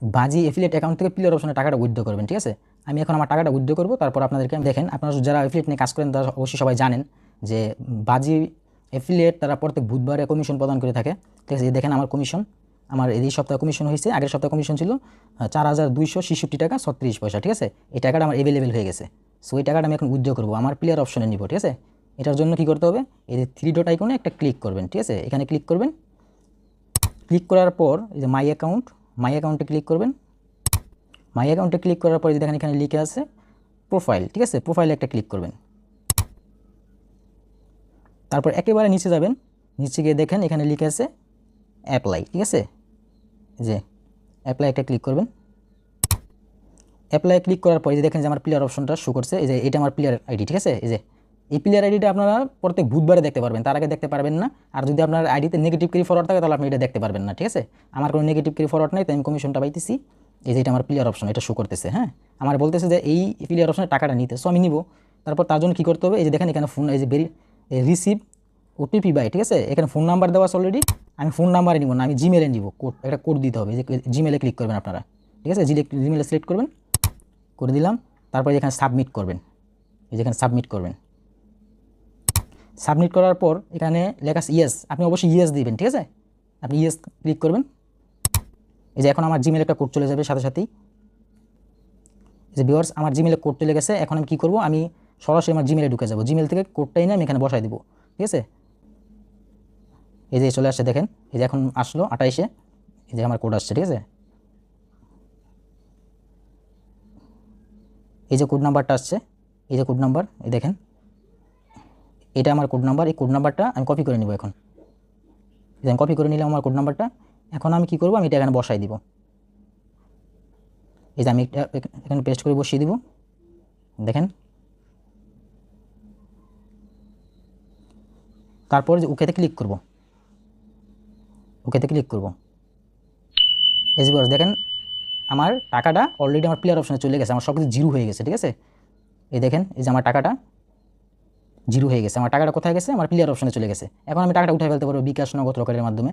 বাজি affiliate account থেকে player অপশনে টাকাটা উইথড্র করবেন। ঠিক আছে, আমি এখন আমার টাকাটা উইথড্র করবো। তারপর আপনাদেরকে দেখেন, আপনারা যারা এফিলিয়েট নিয়ে কাজ করেন তারা অবশ্যই সবাই জানেন যে বাজি এফিলিয়েট তারা প্রত্যেক বুধবারে কমিশন প্রদান করে থাকে। ঠিক আছে, দেখেন আমার কমিশন, আমার এই সপ্তাহে কমিশন হয়েছে, আগের সপ্তাহে কমিশন ছিল 4,266 টাকা 36 পয়সা। ঠিক আছে, এই টাকাটা আমার অ্যাভেলেবেল হয়ে গেছে। সো এই টাকাটা আমি এখন উইথড্র করবো, আমার প্লেয়ার অপশনে নিব। ঠিক আছে, এটার জন্য কী করতে হবে, এই যে 3 ডট আইকনে একটা ক্লিক করবেন। ঠিক আছে, এখানে ক্লিক করবেন। ক্লিক করার পর এই যে মাই অ্যাকাউন্টে ক্লিক করবেন। মাই অ্যাকাউন্টে ক্লিক করার পর দেখেন এখানে লিখে আছে প্রোফাইল। ঠিক আছে, প্রোফাইলে একটা ক্লিক করবেন। তারপর একেবারে নিচে যাবেন, নিচে গিয়ে দেখেন এখানে লিখে আছে অ্যাপ্লাই। ঠিক আছে, যে অ্যাপ্লাই একটা ক্লিক করবেন। অ্যাপ্লাই ক্লিক করার পর যে দেখেন যে আমার প্লেয়ার অপশনটা শো করছে, এই যে এটা আমার প্লেয়ার আইডি। ঠিক আছে, এই যে এই প্লেয়ার আইডিটা আপনারা প্রত্যেক বুধবারে দেখতে পারবেন, তার আগে দেখতে পারবেন না। আর যদি আপনার আইডিতে নেগেটিভ ক্যারি ফরওয়ার্ড থাকে তাহলে আপনি এটা দেখতে পারবেন না। ঠিক আছে, আমার কোনো নেগেটিভ ক্যারি ফরওয়ার্ড নেই, তাই আমি কমিশনটা পাইতেছি। এই যে এটা আমার প্লেয়ার অপশন, এটা শো করতেছে। হ্যাঁ, আমার বলতেছে যে এই প্লেয়ার অপশনে টাকাটা নিতে, সো আমি নিব। তারপর তার জন্য কী করতে হবে, এই যে দেখেন এখানে ফোন, এই যে রিসিভ ওটিপি বাই। ঠিক আছে, এখানে ফোন নাম্বার দেওয়া আছে অলরেডি, আমি ফোন নাম্বারে নিব না, আমি জিমেলে নিব। কোড, একটা কোড দিতে হবে, যে জিমেলে ক্লিক করবেন আপনারা। ঠিক আছে, জিমেলে সিলেক্ট করবেন, করে দিলাম। তারপরে এখানে সাবমিট করবেন, এই যেখানে সাবমিট করবেন। সাবমিট করার পর এখানে লেখা আছে ইয়েস, আপনি অবশ্যই ইয়েস দিবেন। ঠিক আছে, আপনি ইয়েস ক্লিক করবেন। এই যে এখন আমার জিমেলে একটা কোড চলে যাবে সাথে সাথেই। যে ভিউয়ার্স, আমার জিমেলে কোড চলে গেছে। এখন আমি কী করবো, আমি সরাসরি আমার জিমেলে ঢুকে যাবো, জিমেল থেকে কোডটাই নিয়ে আমি এখানে বসাই দিব। ঠিক আছে, এই যে চলে আসছে, দেখেন এই যে এখন আসলো 28-এ, এই যে আমার কোড আসছে। ঠিক আছে, এই যে কোড নাম্বারটা আসছে, এই যে কোড নাম্বার, এই দেখেন এটা আমার কোড নাম্বার। এই কোড নাম্বারটা আমি কপি করে নিব। এখন আমি কপি করে নিলাম আমার কোড নাম্বারটা। এখন আমি কী করবো, আমি এটা এখানে বসাই দিব। এই যে আমি এখানে পেস্ট করে বসিয়ে দিব, দেখেন। তারপর যে ওকেতে ক্লিক করব, ওকেতে ক্লিক করব। এই যে দেখেন আমার টাকাটা অলরেডি আমার প্লেয়ার অপশনে চলে গেছে, আমার সব কিছু জিরো হয়ে গেছে। ঠিক আছে, এই দেখেন এই যে আমার টাকাটা জিরো হয়ে গেছে। আমার টাকাটা কোথায় গেছে, আমার প্লেয়ার অপশনে চলে গেছে। এখন আমি টাকাটা উঠে ফেলতে পারবো বিকাশ, নগদ, রকেটের মাধ্যমে।